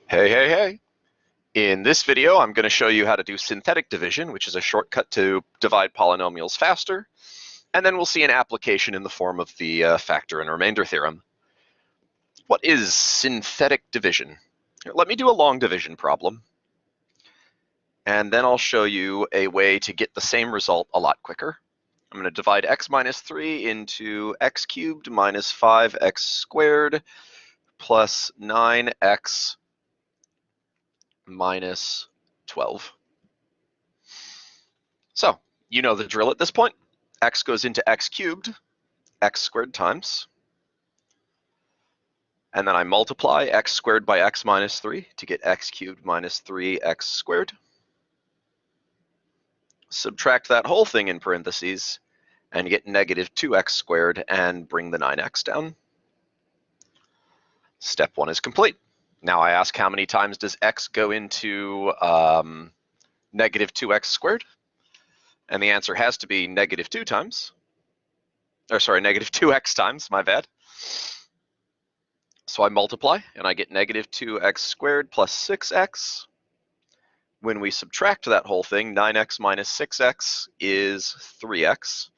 Hey, hey, hey. In this video, I'm going to show you how to do synthetic division, which is a shortcut to divide polynomials faster. And then we'll see an application in the form of the factor and remainder theorem. What is synthetic division? Let me do a long division problem. And then I'll show you a way to get the same result a lot quicker. I'm going to divide x minus 3 into x cubed minus 5x squared plus 9x minus 12. So, you know the drill at this point. X goes into x cubed, x squared times. And then I multiply x squared by x minus 3 to get x cubed minus 3x squared. Subtract that whole thing in parentheses and get negative 2x squared and bring the 9x down. Step 1 is complete. Now I ask, how many times does x go into negative 2x squared? And the answer has to be negative 2 times. Or sorry, negative 2x times, my bad. So I multiply and I get negative 2x squared plus 6x. When we subtract that whole thing, 9x minus 6x is 3x.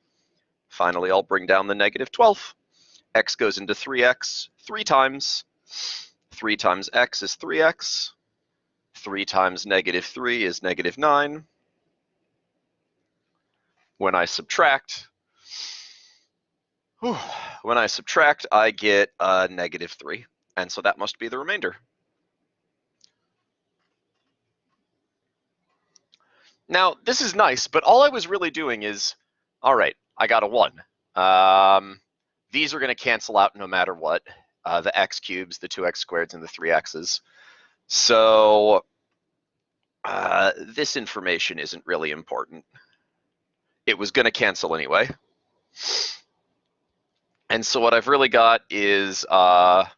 Finally, I'll bring down the negative 12. X goes into 3x 3 times. 3 times x is 3x. 3 times negative 3 is negative 9. When I subtract, I get a negative 3. And so that must be the remainder. Now, this is nice, but all I was really doing is, all right, I got a 1. These are going to cancel out no matter what, the x cubes, the 2x squareds, and the 3x's. So this information isn't really important. It was going to cancel anyway. And so what I've really got is I've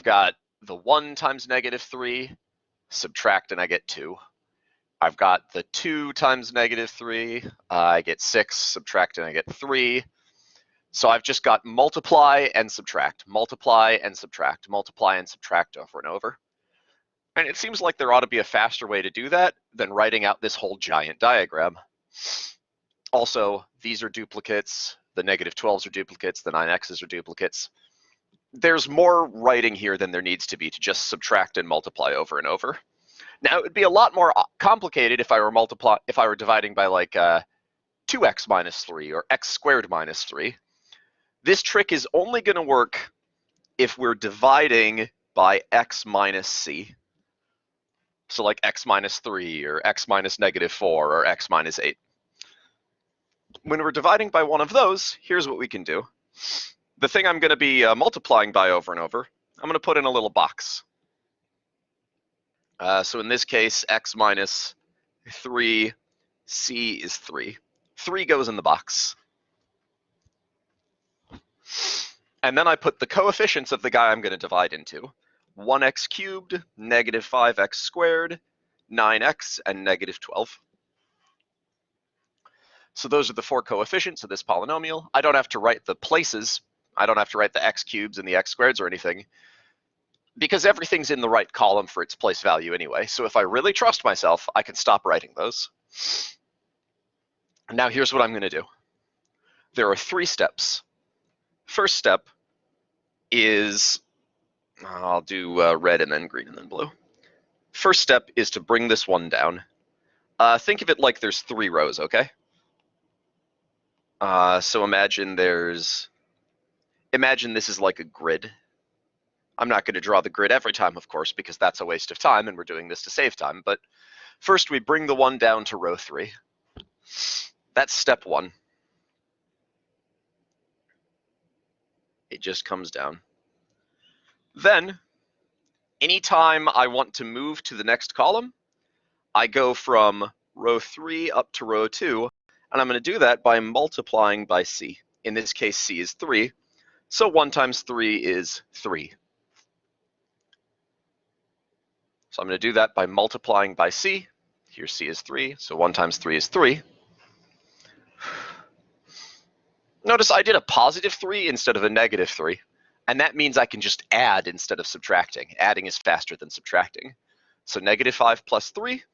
got the 1 times negative 3, subtract, and I get 2. I've got the 2 times negative 3, I get 6, subtract, and I get 3. So I've just got multiply and subtract, multiply and subtract, multiply and subtract over and over. And it seems like there ought to be a faster way to do that than writing out this whole giant diagram. Also, these are duplicates, the negative 12s are duplicates, the 9x's are duplicates. There's more writing here than there needs to be to just subtract and multiply over and over. Now, it would be a lot more complicated if I were dividing by like 2x minus 3 or x squared minus 3. This trick is only going to work if we're dividing by x minus c. So like x minus 3 or x minus negative 4 or x minus 8. When we're dividing by one of those, here's what we can do. The thing I'm going to be multiplying by over and over, I'm going to put in a little box. So in this case, x minus 3, c is 3. 3 goes in the box. And then I put the coefficients of the guy I'm going to divide into. 1x cubed, negative 5x squared, 9x, and negative 12. So those are the 4 coefficients of this polynomial. I don't have to write the places. I don't have to write the x cubes and the x squareds or anything, because everything's in the right column for its place value anyway. So if I really trust myself, I can stop writing those. Now here's what I'm going to do. There are 3 steps. First step is, I'll do red and then green and then blue. First step is to bring this one down. Think of it like there's 3 rows, okay? So imagine this is like a grid. I'm not going to draw the grid every time, of course, because that's a waste of time, and we're doing this to save time. But first, we bring the 1 down to row 3. That's step 1. It just comes down. Then, anytime I want to move to the next column, I go from row 3 up to row 2, and I'm going to do that by multiplying by c. In this case, c is 3, so 1 times 3 is 3. So I'm going to do that by multiplying by c. Here c is 3, so 1 times 3 is 3. Notice I did a positive 3 instead of a negative 3. And that means I can just add instead of subtracting. Adding is faster than subtracting. So -5 plus 3.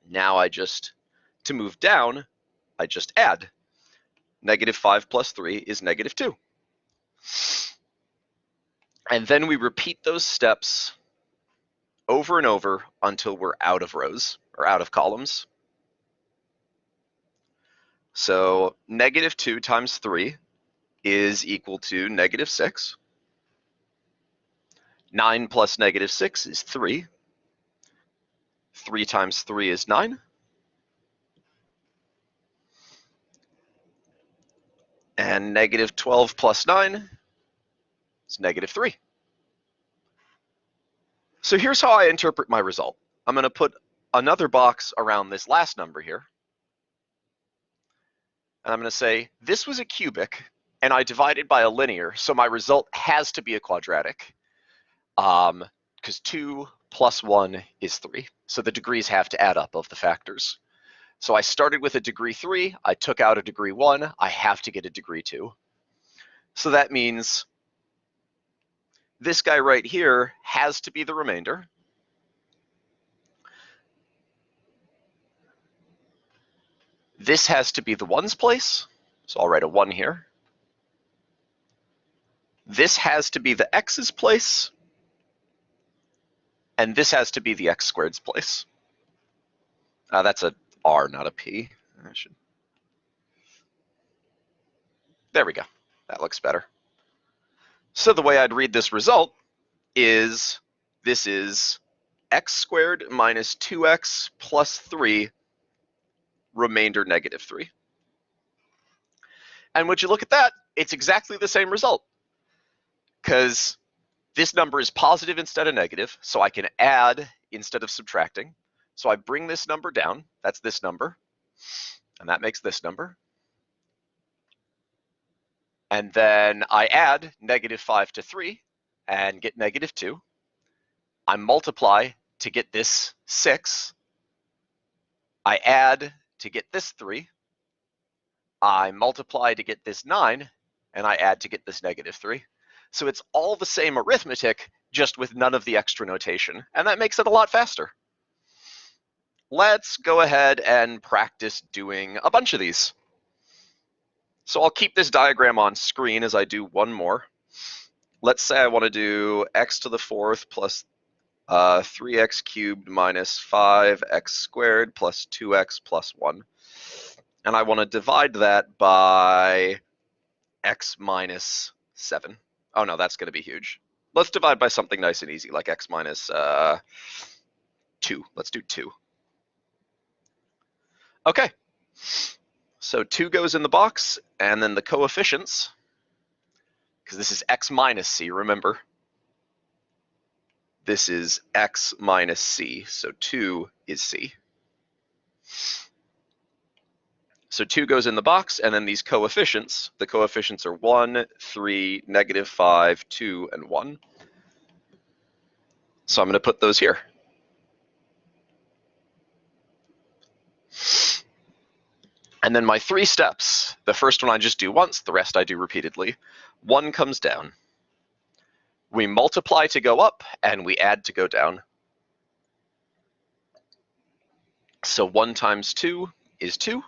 Now to move down, I just add. -5 plus 3 is -2. And then we repeat those steps over and over until we're out of rows, or out of columns. So -2 times 3 is equal to -6. 9 plus -6 is 3. 3 times 3 is 9. And -12 plus 9 is -3. So here's how I interpret my result. I'm going to put another box around this last number here. And I'm going to say, this was a cubic, and I divided by a linear, so my result has to be a quadratic. Because 2 plus 1 is 3. So the degrees have to add up of the factors. So I started with a degree 3, I took out a degree 1, I have to get a degree 2. So that means this guy right here has to be the remainder. This has to be the ones place, so I'll write a 1 here. This has to be the x's place, and this has to be the x squared's place. That's a r, not a p. There we go. That looks better. So the way I'd read this result is this is x squared minus 2x plus 3, remainder -3. And when you look at that, it's exactly the same result, because this number is positive instead of negative, so I can add instead of subtracting. So I bring this number down, that's this number, and that makes this number. And then I add -5 to 3 and get -2. I multiply to get this 6. I add to get this 3. I multiply to get this 9, and I add to get this -3. So it's all the same arithmetic, just with none of the extra notation, and that makes it a lot faster. Let's go ahead and practice doing a bunch of these. So I'll keep this diagram on screen as I do one more. Let's say I want to do x to the 4th plus 3x cubed minus 5x squared plus 2x plus 1. And I want to divide that by x minus 7. Oh no, that's going to be huge. Let's divide by something nice and easy, like x minus 2. Let's do 2. Okay, so 2 goes in the box, and then the coefficients, because this is x minus c, remember. This is x minus c, so 2 is c. So 2 goes in the box, and then these coefficients, the coefficients are 1, 3, -5, 2, and 1. So I'm going to put those here. And then my 3 steps, the first one I just do once, the rest I do repeatedly. 1 comes down. We multiply to go up, and we add to go down. So 1 times 2 is 2.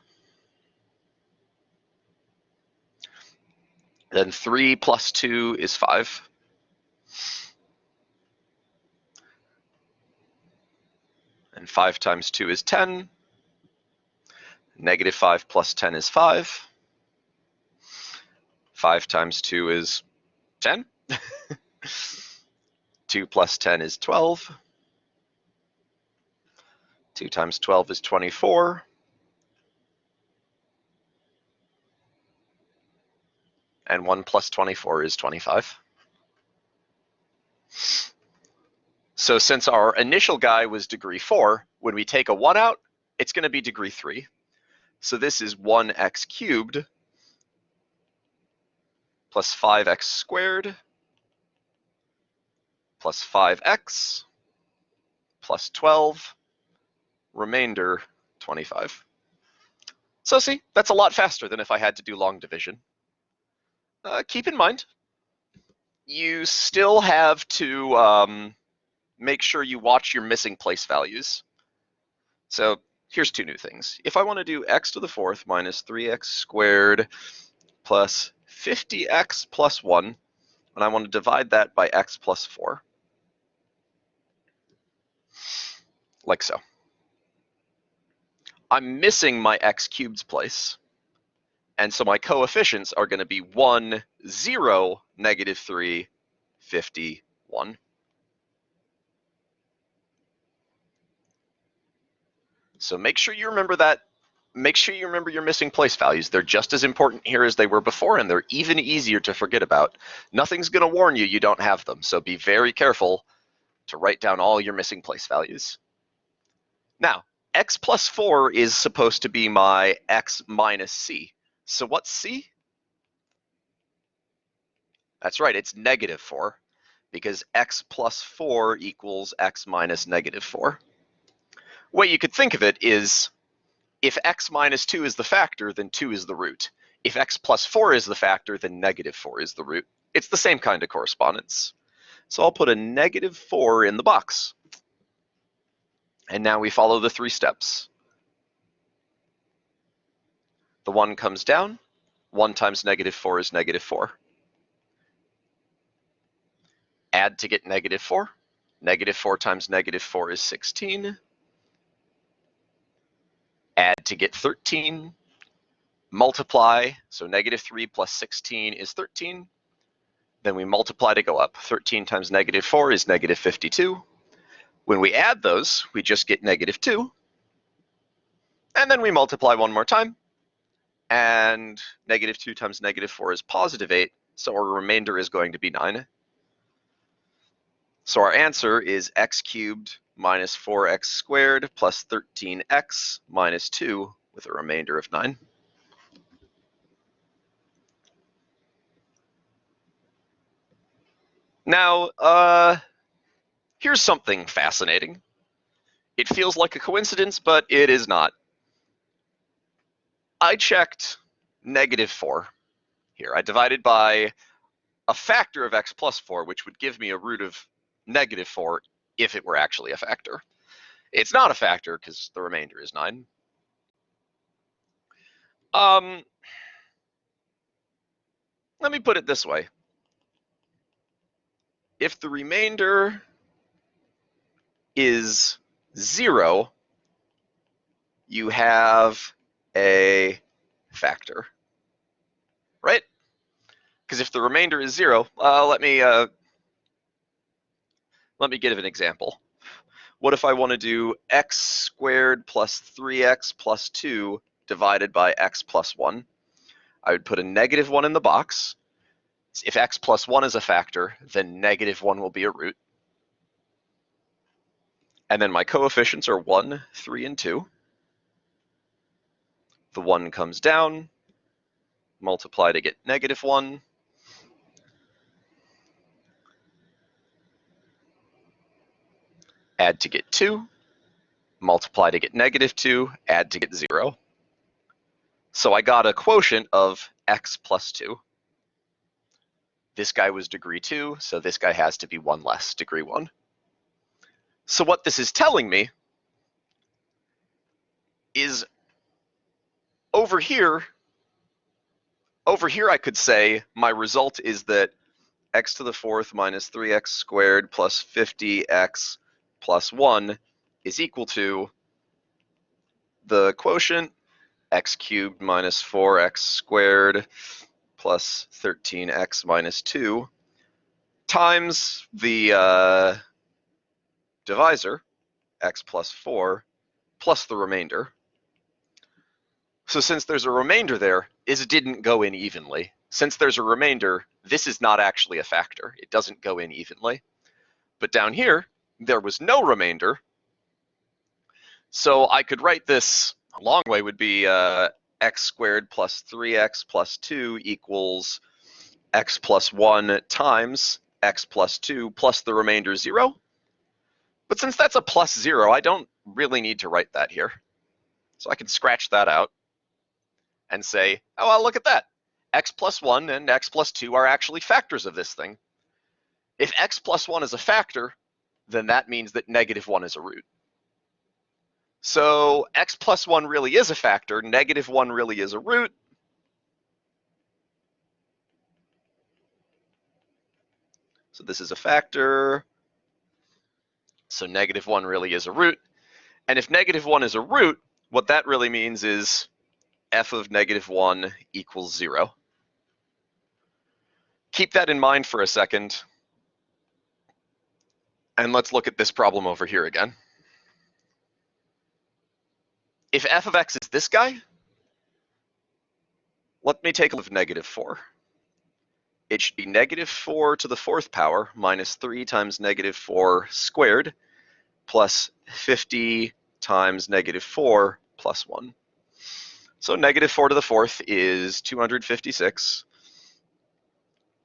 Then 3 plus 2 is 5. And 5 times 2 is 10. -5 plus 10 is 5. 5 times 2 is 10. 2 plus 10 is 12. 2 times 12 is 24. And 1 plus 24 is 25. So since our initial guy was degree 4, when we take a 1 out, it's going to be degree 3. So this is 1x cubed plus 5x squared plus 5x plus 12, remainder 25. So see, that's a lot faster than if I had to do long division. Keep in mind, you still have to make sure you watch your missing place values. So here's two new things. If I want to do x to the fourth minus 3x squared plus 50x plus 1, and I want to divide that by x plus 4, like so. I'm missing my x cubed's place, and so my coefficients are going to be 1, 0, negative 3, 50, 1. So make sure you remember that. Make sure you remember your missing place values. They're just as important here as they were before, and they're even easier to forget about. Nothing's going to warn you you don't have them, so be very careful to write down all your missing place values. Now, x plus 4 is supposed to be my x minus c. So what's c? That's right, it's negative 4, because x plus 4 equals x minus negative 4. The way you could think of it is, if x minus 2 is the factor, then 2 is the root. If x plus 4 is the factor, then negative 4 is the root. It's the same kind of correspondence. So I'll put a negative 4 in the box. And now we follow the 3 steps. The 1 comes down. 1 times negative 4 is negative 4. Add to get negative 4. Negative 4 times negative 4 is 16. Add to get 13. Multiply, so negative 3 plus 16 is 13. Then we multiply to go up. 13 times negative 4 is negative 52. When we add those, we just get negative 2. And then we multiply one more time. And negative 2 times negative 4 is positive 8. So our remainder is going to be 9. So our answer is x cubed minus 4x squared plus 13x minus 2 with a remainder of 9. Now, here's something fascinating. It feels like a coincidence, but it is not. I checked negative 4 here. I divided by a factor of x plus 4, which would give me a root of negative 4 if it were actually a factor. It's not a factor because the remainder is 9. Let me put it this way. If the remainder is 0, you have a factor, right? Because if the remainder is 0, let me give an example. What if I want to do x squared plus 3x plus 2 divided by x plus 1? I would put a negative 1 in the box. If x plus 1 is a factor, then negative 1 will be a root. And then my coefficients are 1, 3, and 2. The 1 comes down, multiply to get negative 1. Add to get 2, multiply to get negative 2, add to get 0. So I got a quotient of x plus 2. This guy was degree 2, so this guy has to be 1 less, degree 1. So what this is telling me is over here I could say my result is that x to the fourth minus 3x squared plus 50x plus 1 is equal to the quotient x cubed minus 4x squared plus 13x minus 2 times the divisor, x plus 4, plus the remainder. So since there's a remainder there, it didn't go in evenly. Since there's a remainder, this is not actually a factor. It doesn't go in evenly. But down here, there was no remainder. So I could write this, a long way would be x squared plus 3x plus 2 equals x plus 1 times x plus 2 plus the remainder 0. But since that's a plus 0, I don't really need to write that here. So I can scratch that out and say, oh, well, look at that. X plus 1 and x plus 2 are actually factors of this thing. If x plus 1 is a factor, then that means that -1 is a root. So x plus 1 really is a factor, -1 really is a root. So this is a factor. So -1 really is a root. And if -1 is a root, what that really means is f of -1 equals 0. Keep that in mind for a second. And let's look at this problem over here again. If f of x is this guy, let me take a look at -4. It should be -4 to the 4th power minus 3 times -4 squared plus 50 times -4 plus 1. So -4 to the 4th is 256.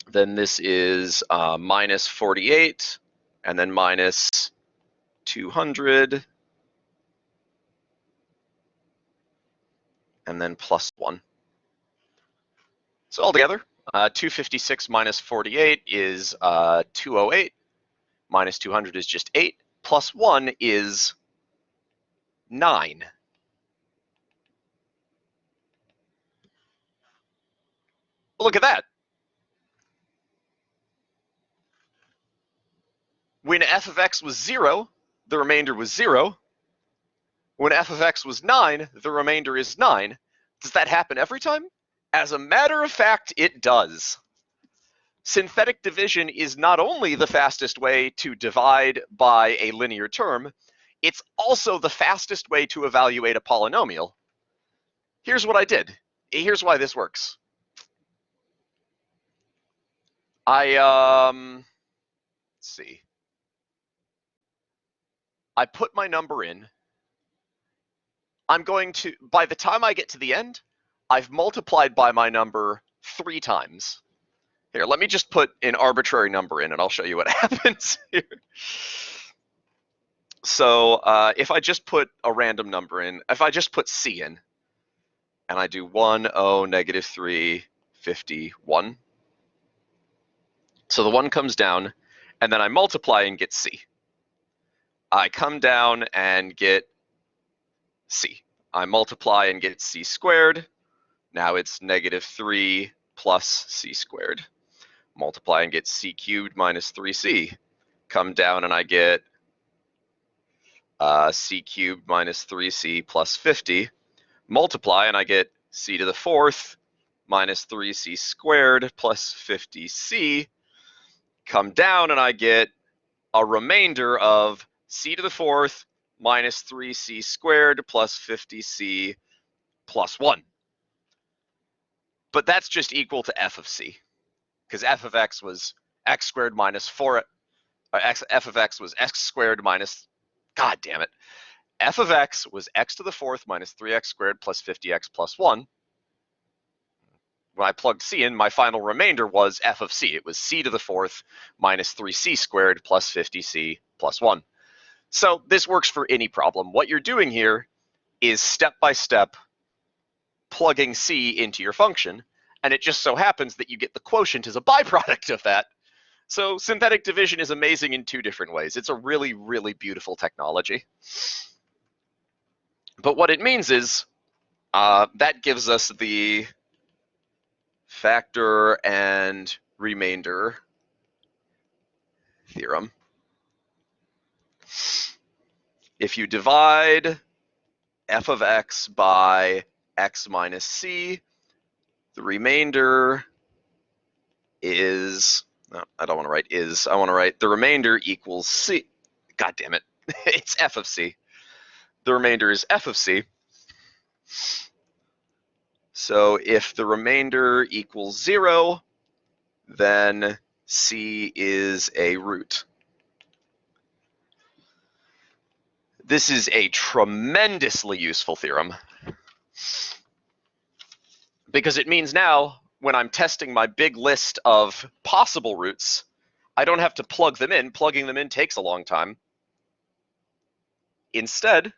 Then this is minus 48, and then minus 200, and then plus 1. So altogether, 256 minus 48 is 208, minus 200 is just 8, plus 1 is 9. Look at that. When f of x was 0, the remainder was 0. When f of x was 9, the remainder is 9. Does that happen every time? As a matter of fact, it does. Synthetic division is not only the fastest way to divide by a linear term, it's also the fastest way to evaluate a polynomial. Here's what I did. Here's why this works. Let's see. I put my number in. I'm going to, by the time I get to the end, I've multiplied by my number 3 times. Here, let me just put an arbitrary number in and I'll show you what happens here. So if I just put a random number in, if I just put C in, and I do 1, 0, -3, 51. So the 1 comes down, and then I multiply and get C. I come down and get C. I multiply and get C squared. Now it's -3 plus C squared. Multiply and get C cubed minus 3C. Come down and I get C cubed minus 3C plus 50. Multiply and I get C to the 4th minus 3C squared plus 50C. Come down and I get a remainder of C to the 4th minus 3C squared plus 50C plus 1. But that's just equal to f of c, because f of x was x squared minus 4, f of x was x squared minus, god damn it, f of x was x to the 4th minus 3x squared plus 50x plus 1. When I plugged c in, my final remainder was f of c. It was c to the 4th minus 3c squared plus 50c plus 1. So this works for any problem. What you're doing here is step-by-step plugging c into your function, and it just so happens that you get the quotient as a byproduct of that. So synthetic division is amazing in 2 different ways. It's a really, really beautiful technology. But what it means is that gives us the factor and remainder theorem. If you divide f of x by x minus c, the remainder is, no, I don't want to write is, I want to write the remainder equals c. God damn it, it's f of c. The remainder is f of c. So if the remainder equals 0, then c is a root. This is a tremendously useful theorem, because it means now when I'm testing my big list of possible roots, I don't have to plug them in. Plugging them in takes a long time. Instead,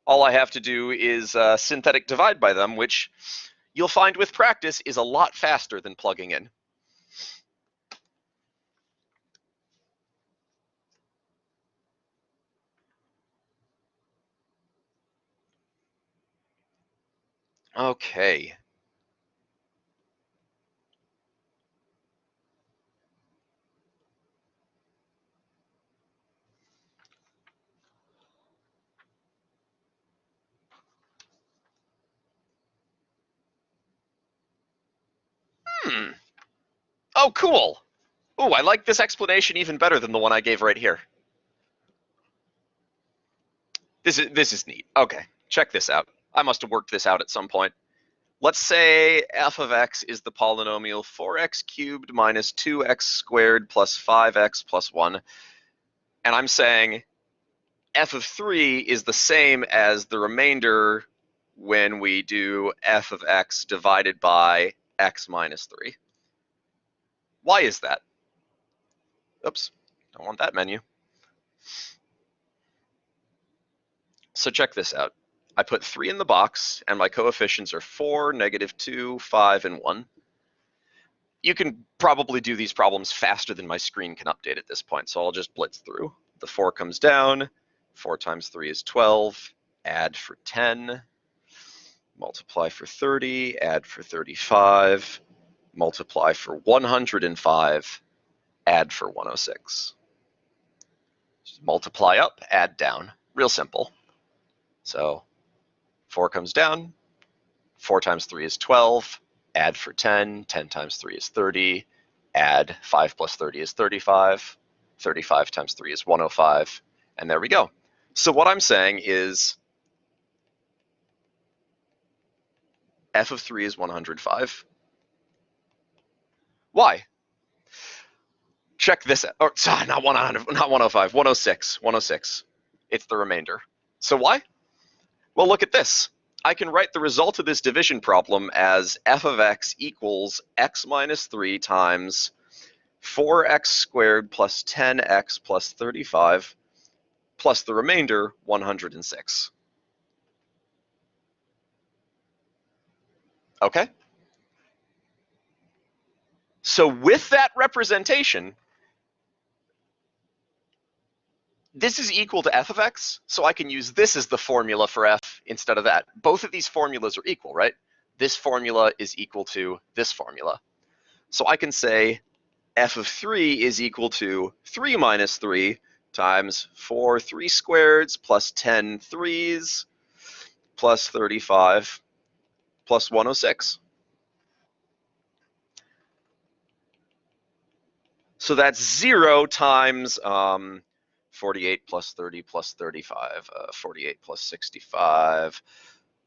all I have to do is synthetic divide by them, which you'll find with practice is a lot faster than plugging in. Okay. Oh, cool. Oh, I like this explanation even better than the one I gave right here. This is neat. Okay, check this out. I must have worked this out at some point. Let's say f of x is the polynomial 4x cubed minus 2x squared plus 5x plus 1. And I'm saying f of 3 is the same as the remainder when we do f of x divided by x minus 3. Why is that? Oops, don't want that menu. So check this out. I put 3 in the box, and my coefficients are 4, -2, 5, and 1. You can probably do these problems faster than my screen can update at this point, so I'll just blitz through. The 4 comes down, 4 times 3 is 12, add for 10, multiply for 30, add for 35, multiply for 105, add for 106. Just multiply up, add down. Real simple. So 4 comes down, 4 times 3 is 12, add for 10, 10 times 3 is 30, add 5 plus 30 is 35, 35 times 3 is 105, and there we go. So what I'm saying is f of 3 is 105. Why? Check this out. Or, not 100, not 105, 106, 106. It's the remainder. So why? Well, look at this. I can write the result of this division problem as f of x equals x minus 3 times 4x squared plus 10x plus 35 plus the remainder 106. Okay? So with that representation, this is equal to f of x, so I can use this as the formula for f instead of that. Both of these formulas are equal, right? This formula is equal to this formula. So I can say f of 3 is equal to 3 minus 3 times 4 3 squareds plus 10 3s plus 35 plus 106. So that's 0 times 48 plus 30 plus 35, 48 plus 65,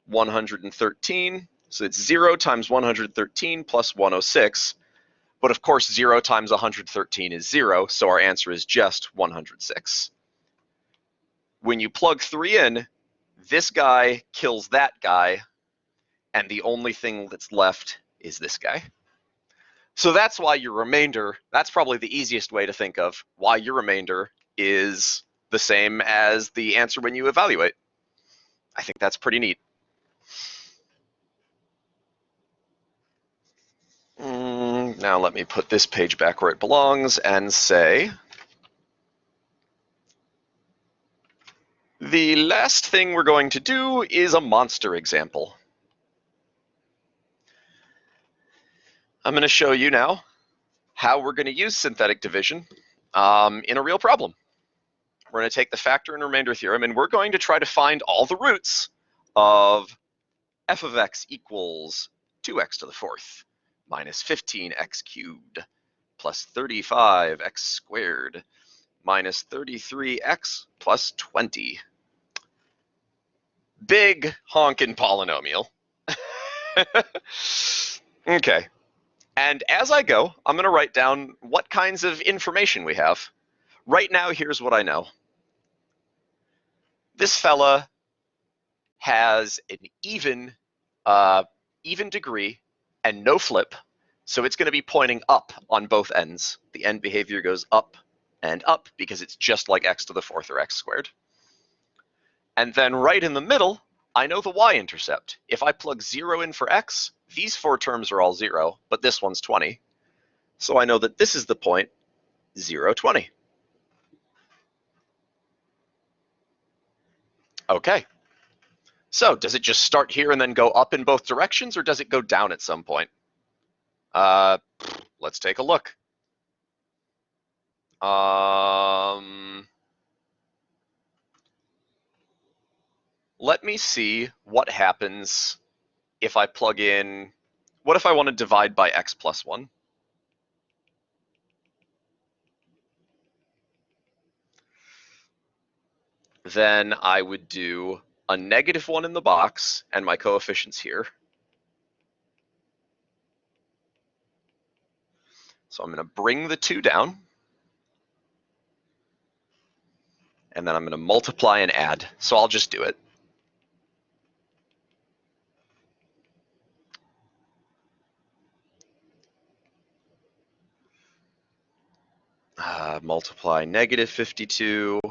113. So it's 0 times 113 plus 106. But of course, 0 times 113 is 0, so our answer is just 106. When you plug 3 in, this guy kills that guy, and the only thing that's left is this guy. So that's why your remainder, that's probably the easiest way to think of why your remainder is the same as the answer when you evaluate. I think that's pretty neat. Now let me put this page back where it belongs and say, the last thing we're going to do is a monster example. I'm going to show you now how we're going to use synthetic division in a real problem. We're going to take the factor and remainder theorem, and we're going to try to find all the roots of f of x equals 2x to the fourth minus 15x cubed plus 35x squared minus 33x plus 20. Big honkin' polynomial. Okay. And as I go, I'm going to write down what kinds of information we have. Right now, here's what I know. This fella has an even degree and no flip, so it's going to be pointing up on both ends. The end behavior goes up and up because it's just like x to the fourth or x squared. And then right in the middle, I know the y-intercept. If I plug 0 in for x, these 4 terms are all 0, but this one's 20. So I know that this is the point 0, 20. Okay. So does it just start here and then go up in both directions, or does it go down at some point? Let's take a look. Let me see what happens if I plug in, what if I want to divide by x plus 1? Then I would do a -1 in the box and my coefficients here. So I'm going to bring the 2 down. And then I'm going to multiply and add. So I'll just do it. Multiply -52.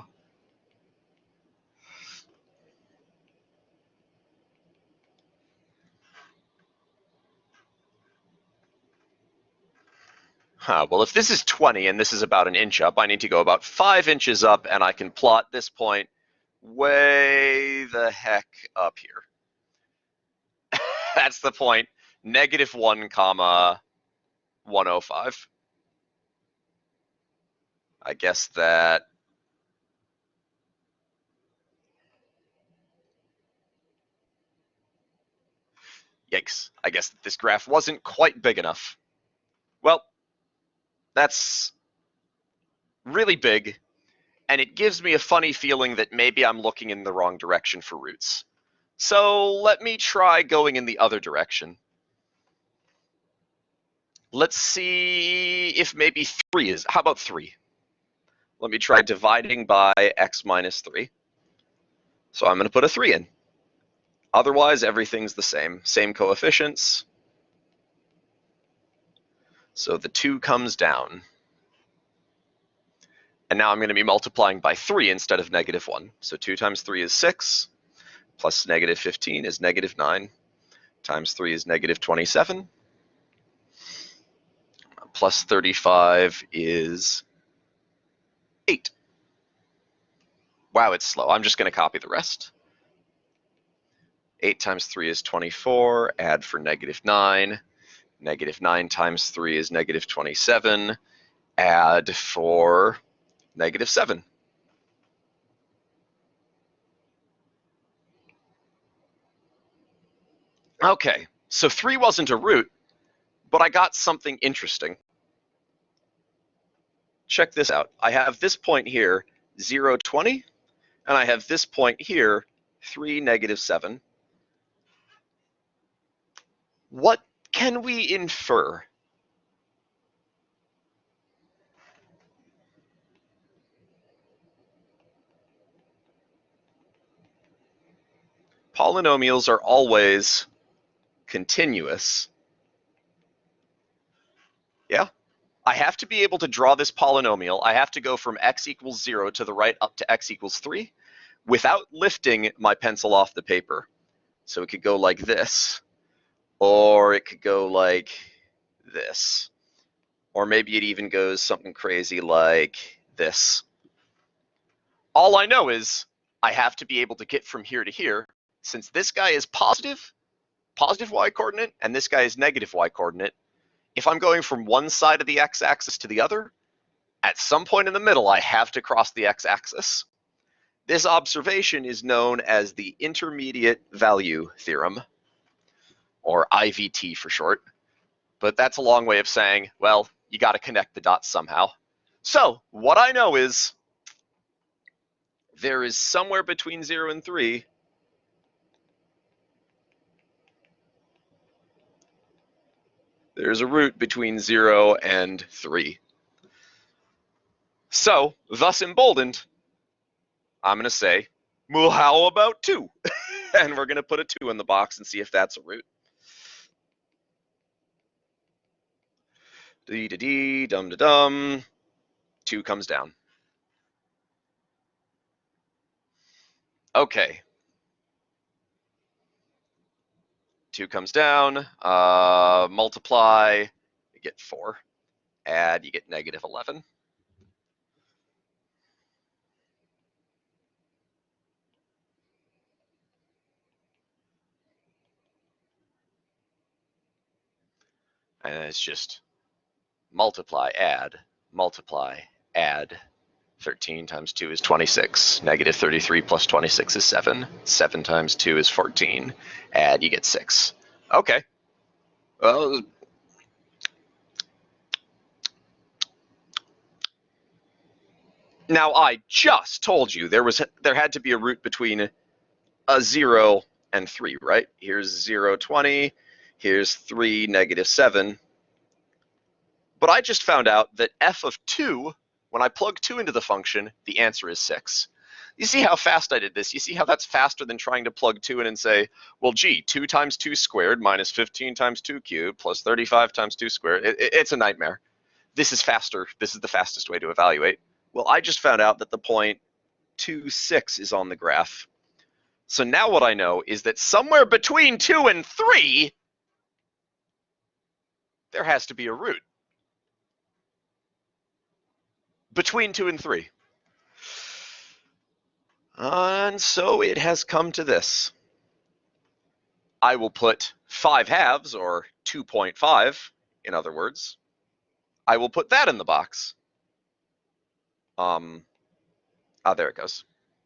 Well, if this is 20 and this is about an inch up, I need to go about 5 inches up, and I can plot this point way the heck up here. That's the point, -1, comma 105. I guess that, yikes, I guess that this graph wasn't quite big enough. Well, that's really big, and it gives me a funny feeling that maybe I'm looking in the wrong direction for roots. So let me try going in the other direction. Let's see if maybe 3 is, how about 3? Let me try dividing by x minus 3. So I'm going to put a 3 in. Otherwise, everything's the same coefficients. So the 2 comes down. And now I'm going to be multiplying by 3 instead of -1. So 2 times 3 is 6, plus -15 is -9, times 3 is -27, plus 35 is 8. Wow, it's slow. I'm just going to copy the rest. 8 times 3 is 24, add for -9. -9 times 3 is -27, add for -7. Okay, so 3 wasn't a root, but I got something interesting. Check this out. I have this point here, 0, 20, and I have this point here, 3, -7. What can we infer? Polynomials are always continuous. Yeah? I have to be able to draw this polynomial. I have to go from x equals 0 to the right up to x equals 3 without lifting my pencil off the paper. So it could go like this, or it could go like this, or maybe it even goes something crazy like this. All I know is I have to be able to get from here to here. Since this guy is positive y coordinate, and this guy is negative y coordinate, if I'm going from one side of the x-axis to the other, at some point in the middle, I have to cross the x-axis. This observation is known as the intermediate value theorem, or IVT for short. But that's a long way of saying, well, you got to connect the dots somehow. So what I know is there is somewhere between 0 and 3 there's a root between 0 and 3. So, thus emboldened, I'm going to say, well, how about 2? And we're going to put a 2 in the box and see if that's a root. Dee-da-dee, dum-da-dum. 2 comes down. Okay. 2 comes down. Multiply, you get 4. Add, you get -11. And it's just multiply, add, multiply, add. 13 times 2 is 26. Negative 33 plus 26 is 7. 7 times 2 is 14. Add, you get 6. Okay. Well, now I just told you there had to be a root between a 0 and 3, right? Here's 0, 20. Here's 3, negative 7. But I just found out that f of 2, when I plug 2 into the function, the answer is 6. You see how fast I did this? You see how that's faster than trying to plug 2 in and say, well, gee, 2 times 2 squared minus 15 times 2 cubed plus 35 times 2 squared. It's a nightmare. This is faster. This is the fastest way to evaluate. Well, I just found out that the point 2, 6 is on the graph. So now what I know is that somewhere between 2 and 3, there has to be a root. Between 2 and 3. And so it has come to this. I will put 5 halves, or 2.5, in other words. I will put that in the box. There it goes.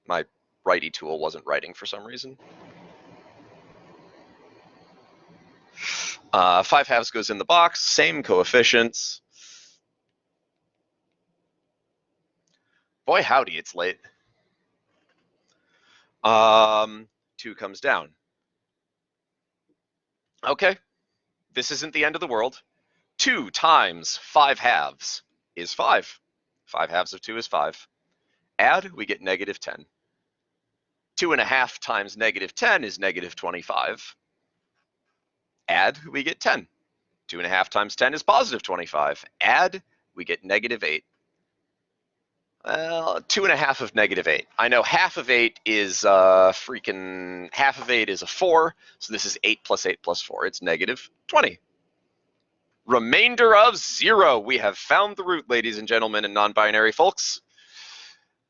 My righty tool wasn't writing for some reason. 5 halves goes in the box, same coefficients. Boy, howdy, it's late. 2 comes down. Okay, this isn't the end of the world. 2 times 5 halves is 5. 5 halves of 2 is 5. Add, we get negative 10. 2.5 times negative 10 is negative 25. Add, we get 10. 2.5 times 10 is positive 25. Add, we get negative 8. Well, 2.5 of negative 8. I know half of 8 is half of 8 is a 4, so this is 8 plus 8 plus 4. It's negative 20. Remainder of 0. We have found the root, ladies and gentlemen, and non-binary folks.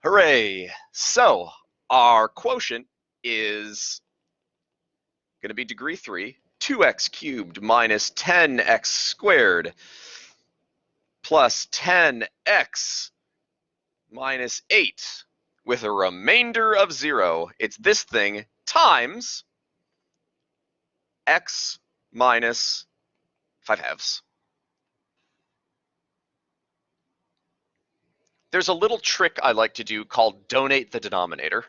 Hooray. So our quotient is going to be degree 3. 2x cubed minus 10x squared plus 10x minus 8 with a remainder of 0. It's this thing times x minus 5 halves. There's a little trick I like to do called donate the denominator.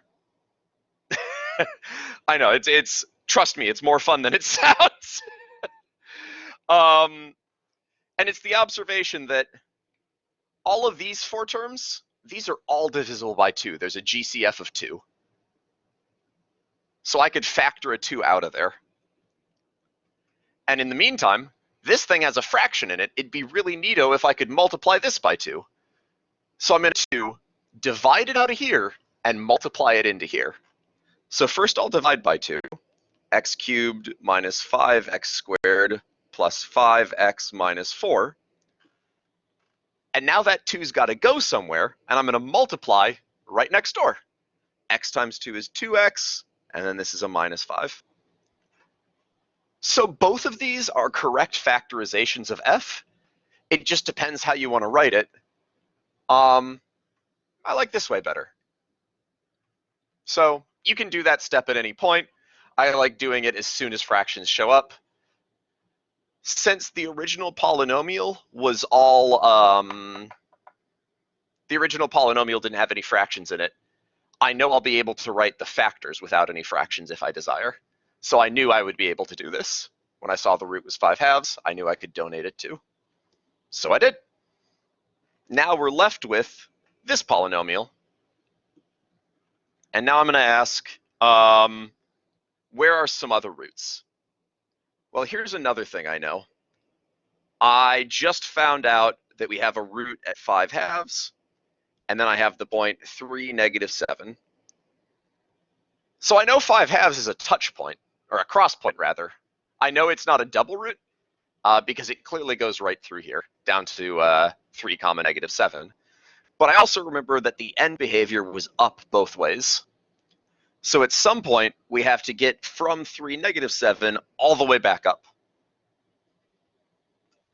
I know, it's trust me, it's more fun than it sounds. And it's the observation that all of these 4 terms, these are all divisible by 2. There's a GCF of 2. So I could factor a 2 out of there. And in the meantime, this thing has a fraction in it. It'd be really neato if I could multiply this by 2. So I'm going to divide it out of here and multiply it into here. So first I'll divide by 2. X cubed minus 5x squared plus 5x minus 4. And now that 2's got to go somewhere, and I'm going to multiply right next door. X times 2 is 2x, and then this is a minus 5. So both of these are correct factorizations of f. It just depends how you want to write it. I like this way better. So you can do that step at any point. I like doing it as soon as fractions show up. Since the original polynomial was all, the original polynomial didn't have any fractions in it, I know I'll be able to write the factors without any fractions if I desire. So I knew I would be able to do this. When I saw the root was 5 halves, I knew I could donate it to. So I did. Now we're left with this polynomial. And now I'm going to ask, where are some other roots? Well, here's another thing I know. I just found out that we have a root at 5 halves, and then I have the point 3, negative 7. So I know 5 halves is a touch point, or a cross point rather. I know it's not a double root, because it clearly goes right through here, down to 3 comma negative 7. But I also remember that the end behavior was up both ways. So at some point, we have to get from 3, negative 7 all the way back up.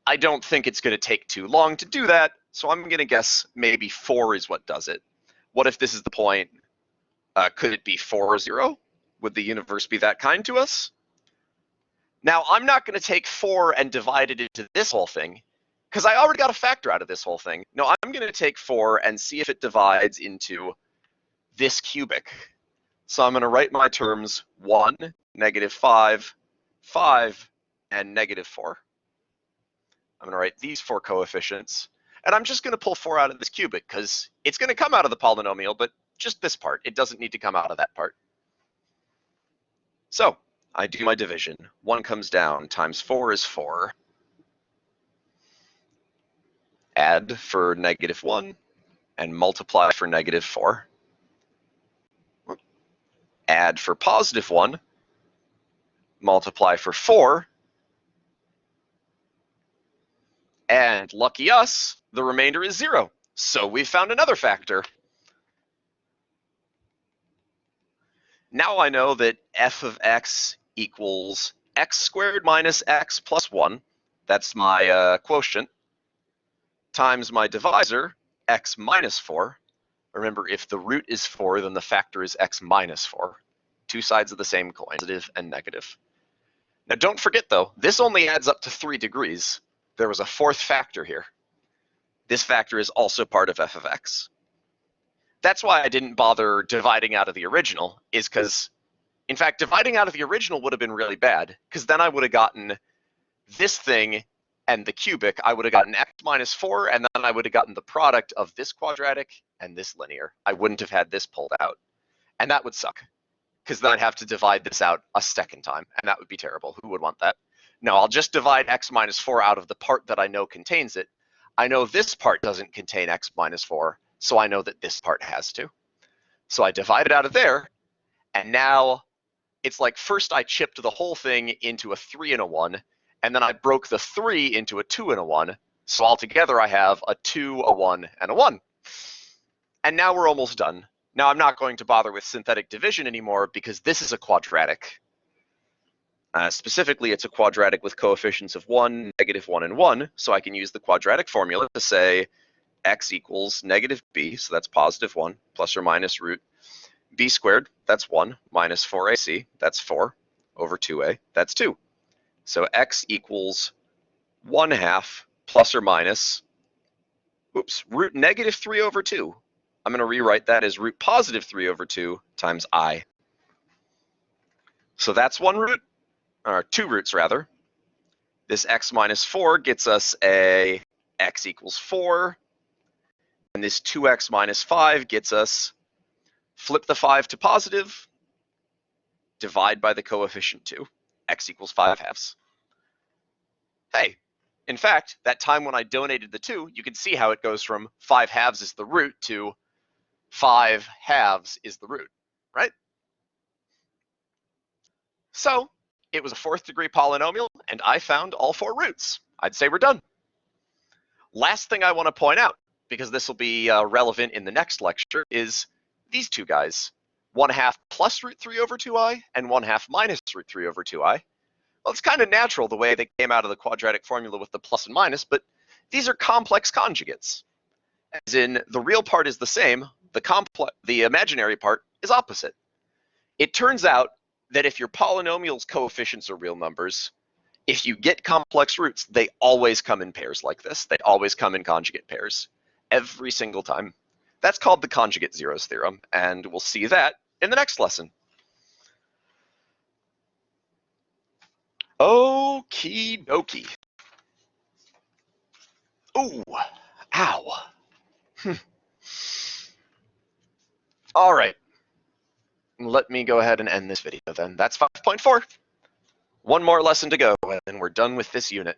I don't think it's going to take too long to do that, so I'm going to guess maybe 4 is what does it. What if this is the point? Could it be 4 or 0? Would the universe be that kind to us? Now, I'm not going to take 4 and divide it into this whole thing, because I already got a factor out of this whole thing. No, I'm going to take 4 and see if it divides into this cubic. So I'm going to write my terms 1, -5, 5, and -4. I'm going to write these 4 coefficients, and I'm just going to pull 4 out of this cubic, because it's going to come out of the polynomial, but just this part. It doesn't need to come out of that part. So I do my division. 1 comes down, times 4 is 4. Add for -1, and multiply for -4. Add for +1, multiply for 4, and lucky us, the remainder is 0. So we found another factor. Now I know that f of x equals x squared minus x plus 1, that's my quotient, times my divisor, x minus 4. Remember, if the root is 4, then the factor is x minus 4. Two sides of the same coin, positive and negative. Now don't forget though, this only adds up to 3 degrees. There was a 4th factor here. This factor is also part of f of x. That's why I didn't bother dividing out of the original, is because, in fact, dividing out of the original would have been really bad, because then I would have gotten this thing and the cubic. I would have gotten x minus 4, and then I would have gotten the product of this quadratic and this linear. I wouldn't have had this pulled out, and that would suck, because then I'd have to divide this out a second time, and that would be terrible. Who would want that? No, I'll just divide x minus 4 out of the part that I know contains it. I know this part doesn't contain x minus 4, so I know that this part has to. So I divide it out of there, and now it's like first I chipped the whole thing into a 3 and a 1, and then I broke the 3 into a 2 and a 1. So altogether I have a 2, a 1, and a 1. And now we're almost done. Now I'm not going to bother with synthetic division anymore because this is a quadratic. Specifically, it's a quadratic with coefficients of 1, -1, and 1, so I can use the quadratic formula to say x equals -b, so that's +1, plus or minus root b squared, that's 1, minus 4ac, that's 4, over 2a, that's 2. So x equals 1/2 plus or minus, root -3 over 2. I'm going to rewrite that as root +3 over 2 times I. So that's one root, or 2 roots rather. This x minus 4 gets us a x equals 4, and this 2x minus 5 gets us, flip the 5 to positive, divide by the coefficient 2, x equals 5/2. Hey, in fact, that time when I donated the 2, you can see how it goes from 5/2 is the root to 5/2 is the root, right? So it was a 4th degree polynomial, and I found all 4 roots. I'd say we're done. Last thing I want to point out, because this will be relevant in the next lecture, is these two guys, 1/2 plus root 3 over 2i and 1/2 minus root 3 over 2i. Well, it's kind of natural the way they came out of the quadratic formula with the plus and minus, but these are complex conjugates. As in, the real part is the same, the imaginary part is opposite. It turns out that if your polynomial's coefficients are real numbers, if you get complex roots, they always come in pairs like this. They always come in conjugate pairs, every single time. That's called the conjugate zeros theorem, and we'll see that in the next lesson. Okie dokie. Ooh, ow. All right. Let me go ahead and end this video then. That's 5.4. One more lesson to go, and then we're done with this unit.